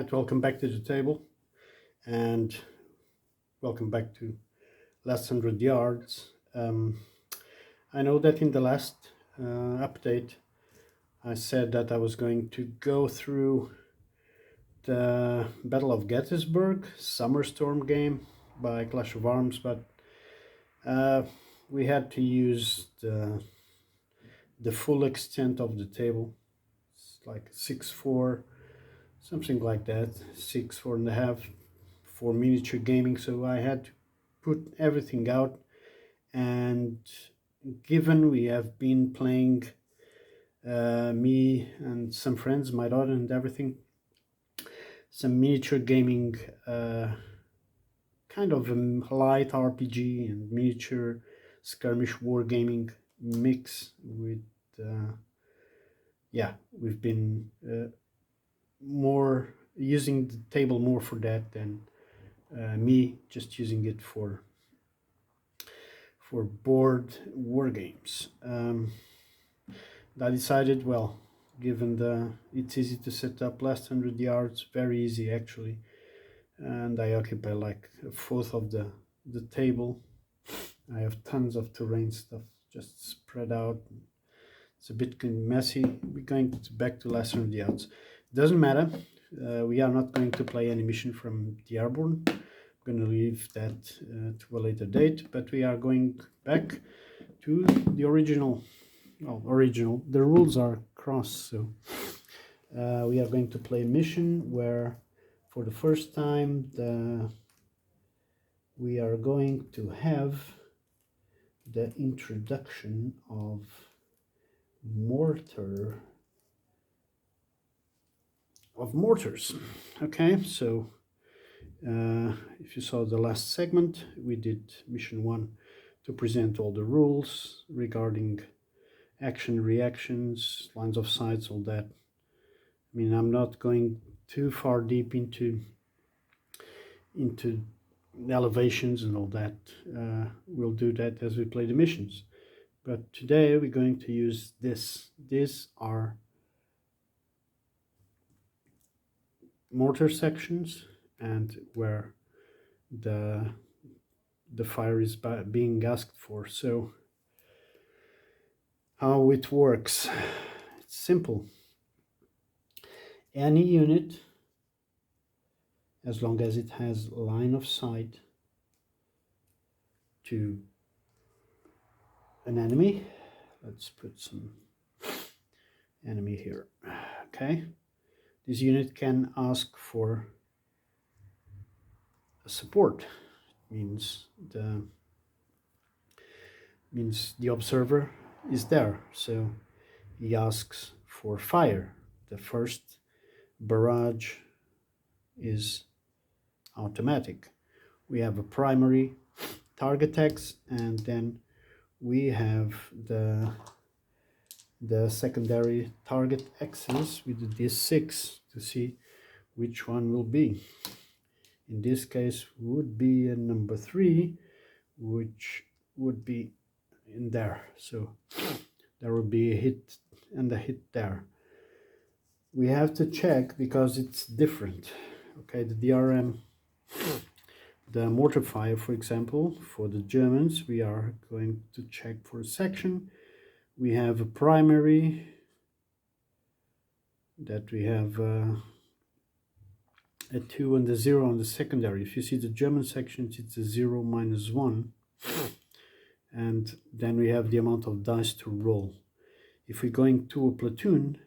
Alright, welcome back to the table, and welcome back to last 100 yards. I know that in the last update I said that I was going to go through the Battle of Gettysburg Summer Storm game by Clash of Arms, but we had to use the full extent of the table. It's like 6-4, something like that, 4.5 for miniature gaming, so I had to put everything out. And given we have been playing, me and some friends, my daughter and everything, some miniature gaming, kind of a light RPG and miniature skirmish wargaming mix with we've been more using the table more for that than me just using it for board war games. I decided, well, given it's easy to set up last 100 yards, very easy actually, and I occupy like a fourth of the table. I have tons of terrain stuff just spread out. It's a bit messy. We're going back to last 100 yards. Doesn't matter. We are not going to play any mission from the Airborne. I'm going to leave that to a later date, but we are going back to the original. Well, original. The rules are crossed, so we are going to play a mission where, for the first time, we are going to have the introduction of mortars. Okay, so if you saw the last segment, we did mission 1 to present all the rules regarding action, reactions, lines of sight, all that. I mean, I'm not going too far deep into elevations and all that. We'll do that as we play the missions. But today we're going to use this. These are mortar sections, and where the fire is being asked for. So how it works, it's simple. Any unit, as long as it has line of sight to an enemy, let's put some enemy here. Okay, this unit can ask for a support. It means the observer is there, so he asks for fire. The first barrage is automatic. We have a primary target X, and then we have the secondary target X's with this 6 to see which one will be. In this case would be a number 3, which would be in there, so there will be a hit and a hit there. We have to check because it's different. Okay, the DRM, the mortar fire, for example, for the Germans, we are going to check for a section. We have a primary, that we have a 2 and a 0 on the secondary. If you see the German sections, it's a 0 minus 1. And then we have the amount of dice to roll. If we're going to a platoon,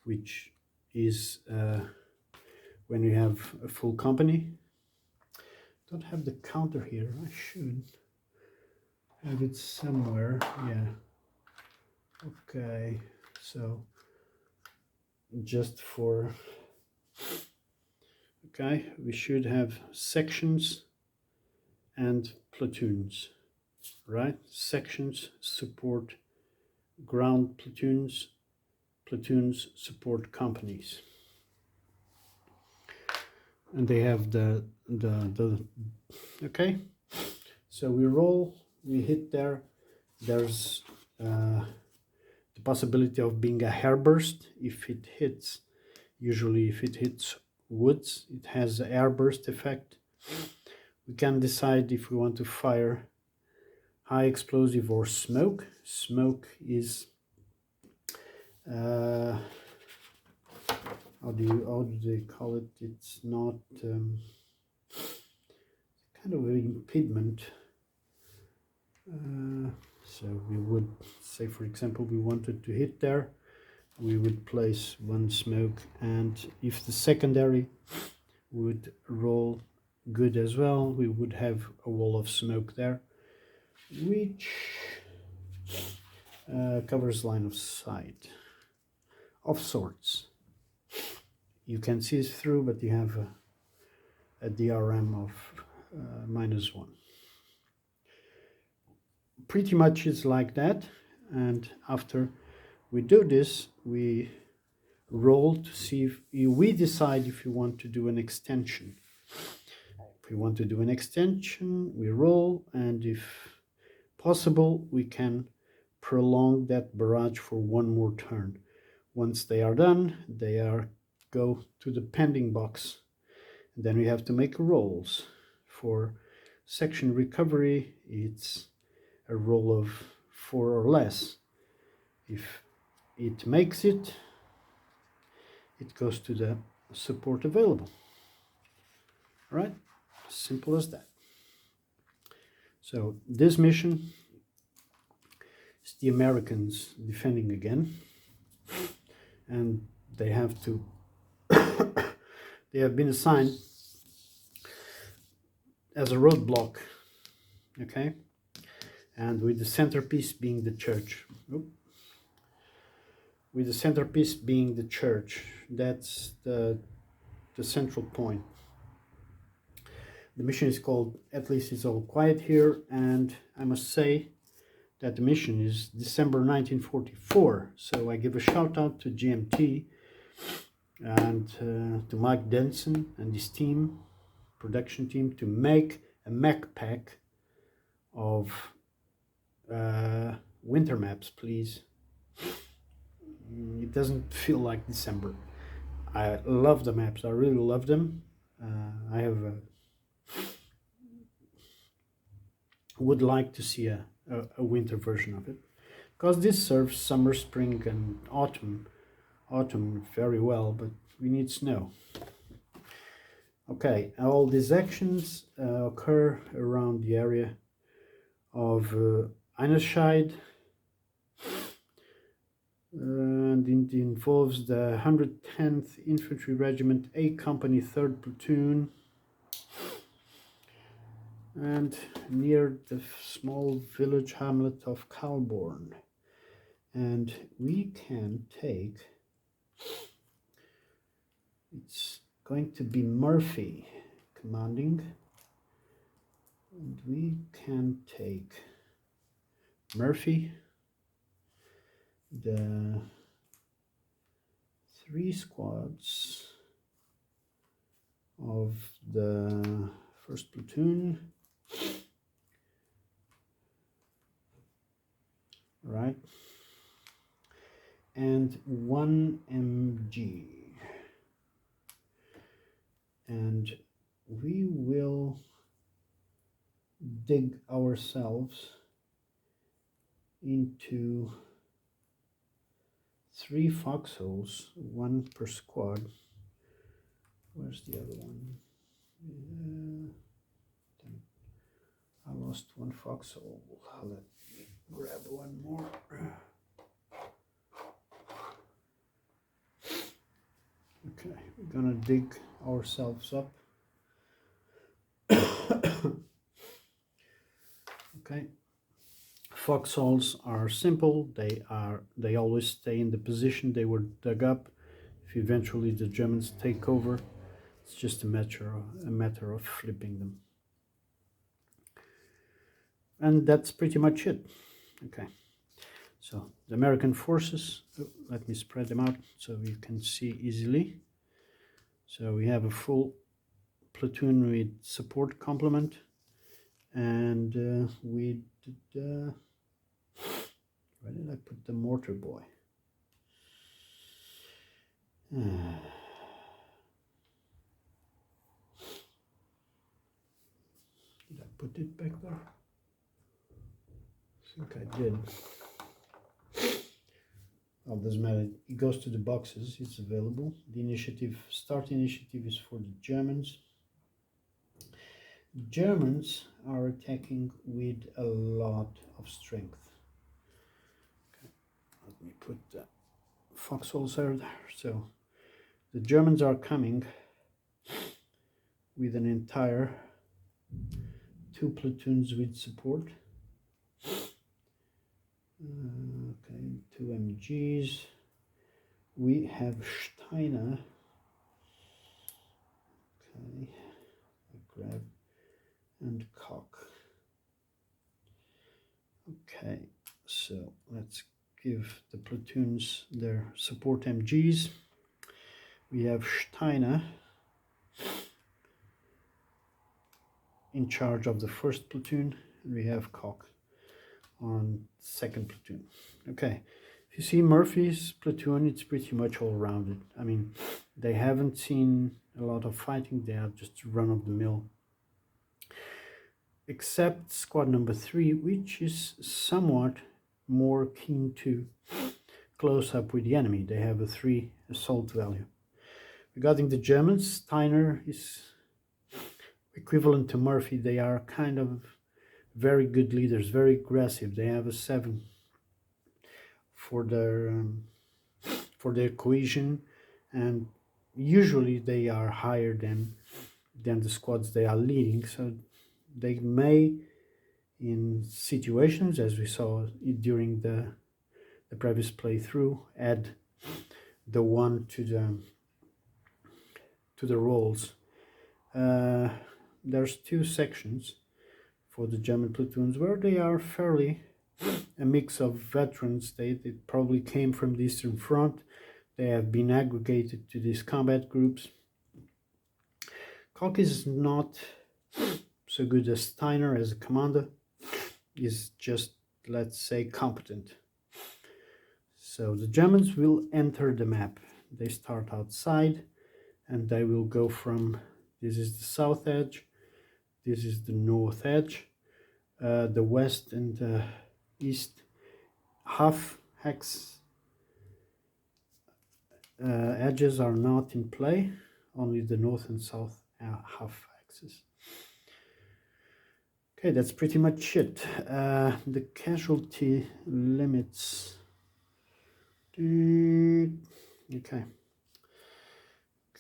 which is when we have a full company. Don't have the counter here. I should have it somewhere. Yeah. Okay, so just for, okay, we should have sections and platoons, right? Sections support ground platoons, platoons support companies, and they have the okay. So we roll, we hit there. There's the possibility of being a hair burst. If it hits, Usually if it hits woods, it has the airburst effect. We can decide if we want to fire high explosive or smoke. Smoke is how do they call it? It's not kind of an impediment. So we would say, for example, we wanted to hit there, we would place one smoke, and if the secondary would roll good as well, we would have a wall of smoke there, which covers line of sight of sorts. You can see it through, but you have a DRM of -1. Pretty much it's like that, and after we do this, we roll to see if we decide if we want to do an extension. If we want to do an extension, we roll, and if possible, we can prolong that barrage for one more turn. Once they are done, they go to the pending box. And then we have to make rolls. For section recovery, it's a roll of 4 or less. If it makes it, it goes to the support available. All right, simple as that. So this mission is the Americans defending again, and they have to they have been assigned as a roadblock, okay, and with the centerpiece being the church. With the centerpiece being the church, that's the central point. The mission is called At Least It's All Quiet Here, and I must say that the mission is December 1944, so I give a shout out to GMT and to Mike Denson and his team, production team, to make a mech pack of winter maps, please. It doesn't feel like December. I love the maps, I really love them. I have would like to see a winter version of it, because this serves summer, spring and autumn very well, but we need snow. Okay, all these actions occur around the area of Einerscheid, and it involves the 110th Infantry Regiment A Company 3rd Platoon, and near the small village hamlet of Kalborn. And we can take, it's going to be Murphy commanding, and we can take Murphy, the 3 squads of the 1st platoon, right, and 1 MG, and we will dig ourselves into 3 foxholes, 1 per squad. Where's the other one? I lost 1 foxhole. Let me grab 1 more. Okay, we're gonna dig ourselves up. Okay, foxholes are simple. They always stay in the position they were dug up. If eventually the Germans take over, it's just a matter of flipping them. And that's pretty much it. Okay, so the American forces, let me spread them out so you can see easily. So we have a full platoon with support complement, and we did, where did I put the mortar boy? put it back there? I think I did. Well, doesn't matter. It goes to the boxes. It's available. The initiative, start initiative, is for the Germans. Germans are attacking with a lot of strength. Okay, let me put the foxholes there. So the Germans are coming with an entire 2 platoons with support. Okay, 2 MGs. We have Steiner. Okay, grab and cock. Okay, so let's give the platoons their support MGs. We have Steiner in charge of the first platoon, and we have Koch on second platoon. Okay, if you see Murphy's platoon, it's pretty much all rounded. I mean, they haven't seen a lot of fighting. They are just run of the mill, except squad number 3, which is somewhat more keen to close up with the enemy. They have a 3 assault value. Regarding the Germans, Steiner is equivalent to Murphy. They are kind of very good leaders, very aggressive. They have a 7 for their cohesion, and usually they are higher than the squads they are leading. So they may, in situations as we saw during the previous playthrough, add the 1 to the rolls. There's 2 sections for the German platoons where they are fairly a mix of veterans. They probably came from the Eastern Front. They have been aggregated to these combat groups. Koch is not so good as Steiner as a commander. Is just, let's say, competent. So the Germans will enter the map. They start outside and they will go from, this is the south edge, this is the north edge, the west and the east half hex edges are not in play, only the north and south half axis. Okay, that's pretty much it. The casualty limits. Okay,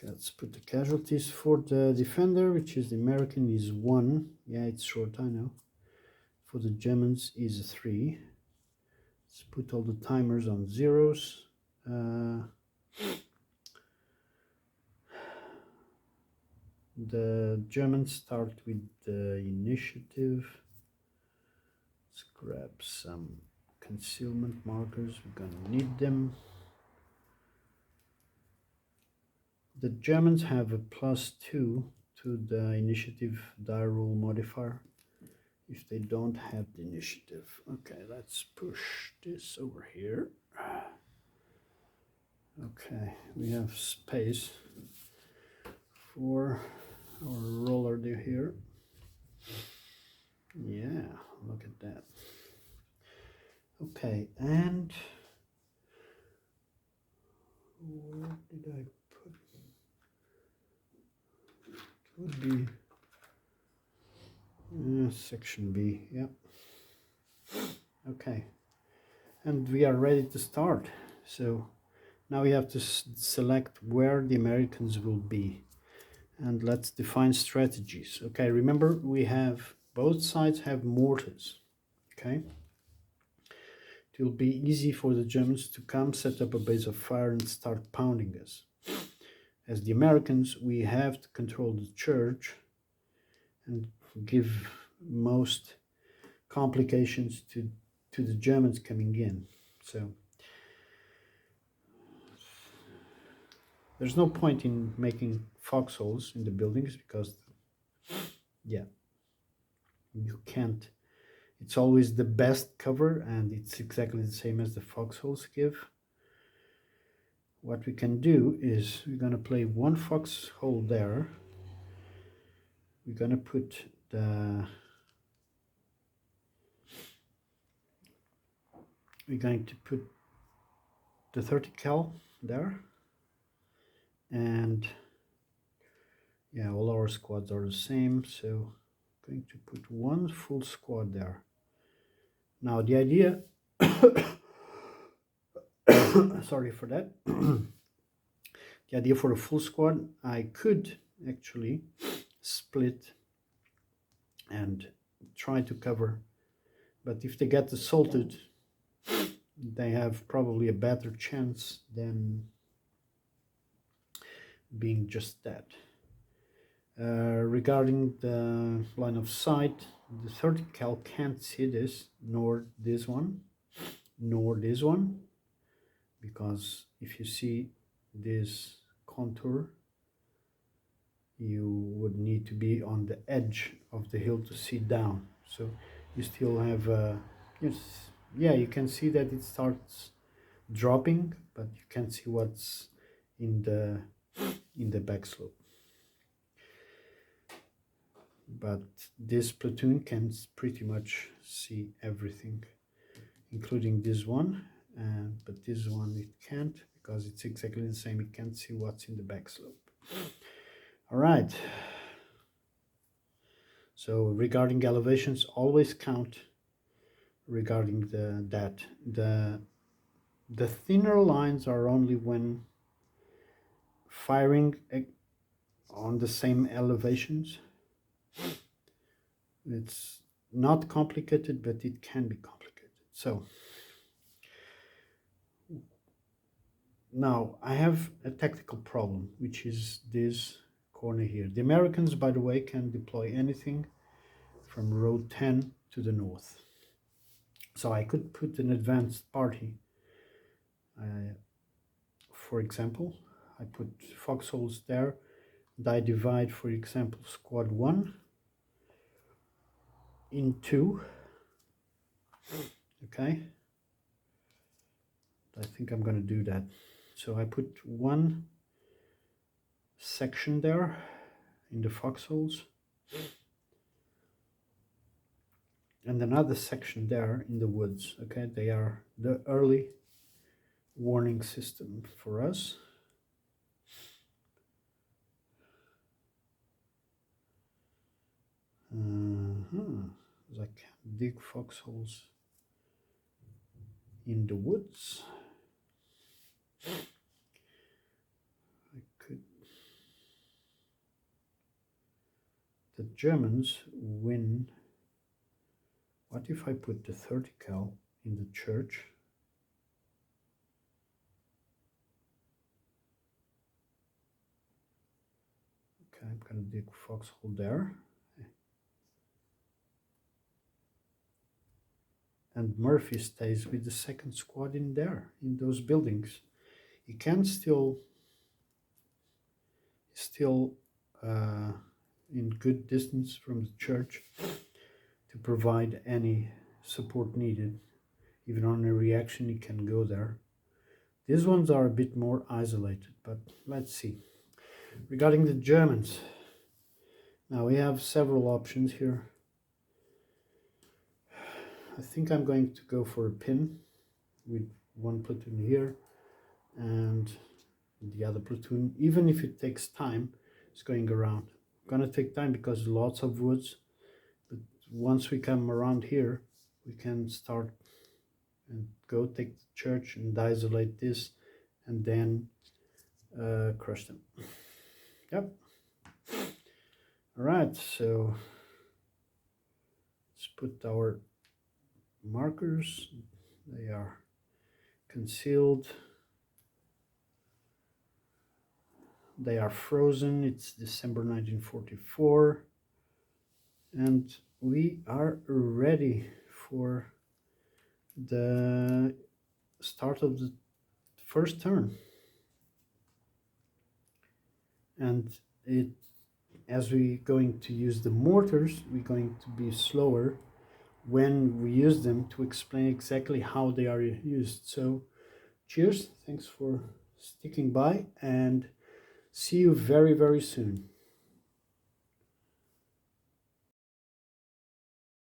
let's put the casualties for the defender, which is the American, is 1. Yeah, it's short, I know. For the Germans is 3. Let's put all the timers on zeros. The Germans start with the initiative. Let's grab some concealment markers. We're gonna need them. The Germans have a +2 to the initiative die roll modifier if they don't have the initiative. Okay, let's push this over here. Okay, we have space for our roller here. Yeah, look at that. Okay, and where did I put it? It would be section B. Yeah. Okay, and we are ready to start. So now we have to select where the Americans will be, and let's define strategies. Okay, remember we have, both sides have mortars. Okay, it will be easy for the Germans to come, set up a base of fire and start pounding us. As the Americans, we have to control the church and give most complications to the Germans coming in. So there's no point in making foxholes in the buildings because, yeah, you can't. It's always the best cover, and it's exactly the same as the foxholes give. What we can do is we're going to play 1 foxhole there. We're going to put the we're going to put the 30 cal there, and yeah, all our squads are the same, so I'm going to put one full squad there. Now the idea sorry for that. The idea for a full squad, I could actually split and try to cover, but if they get assaulted, they have probably a better chance than being just that. Regarding the line of sight, the 30 cal can't see this, nor this one, nor this one, because if you see this contour, you would need to be on the edge of the hill to see down. So you still have yes, yeah, you can see that it starts dropping, but you can't see what's in the back slope. But this platoon can pretty much see everything, including this one, but this one it can't, because it's exactly the same. It can't see what's in the back slope. All right, so regarding elevations, always count regarding the thinner lines are only when firing on the same elevations. It's not complicated, but it can be complicated. So now I have a tactical problem, which is this corner here. The Americans, by the way, can deploy anything from road 10 to the north. So I could put an advanced party. For example, I put foxholes there, and I divide, for example, squad 1 in 2. Okay, I think I'm going to do that. So I put one section there in the foxholes, and another section there in the woods. Okay, they are the early warning system for us. I can dig foxholes in the woods. I could. The Germans win. What if I put the 30 cal in the church? Okay, I'm gonna dig foxhole there. And Murphy stays with the second squad in there, in those buildings. He can still in good distance from the church to provide any support needed. Even on a reaction, he can go there. These ones are a bit more isolated, but let's see. Regarding the Germans, now we have several options here. I think I'm going to go for a pin with one platoon here and the other platoon, even if it takes time, it's going around. It's gonna take time because lots of woods, but once we come around here, we can start and go take the church and isolate this and then crush them. Yep. All right, so let's put our markers. They are concealed. They are frozen. It's December 1944. And we are ready for the start of the first turn. And as we're going to use the mortars, we're going to be slower when we use them to explain exactly how they are used. So cheers, thanks for sticking by, and see you very, very soon.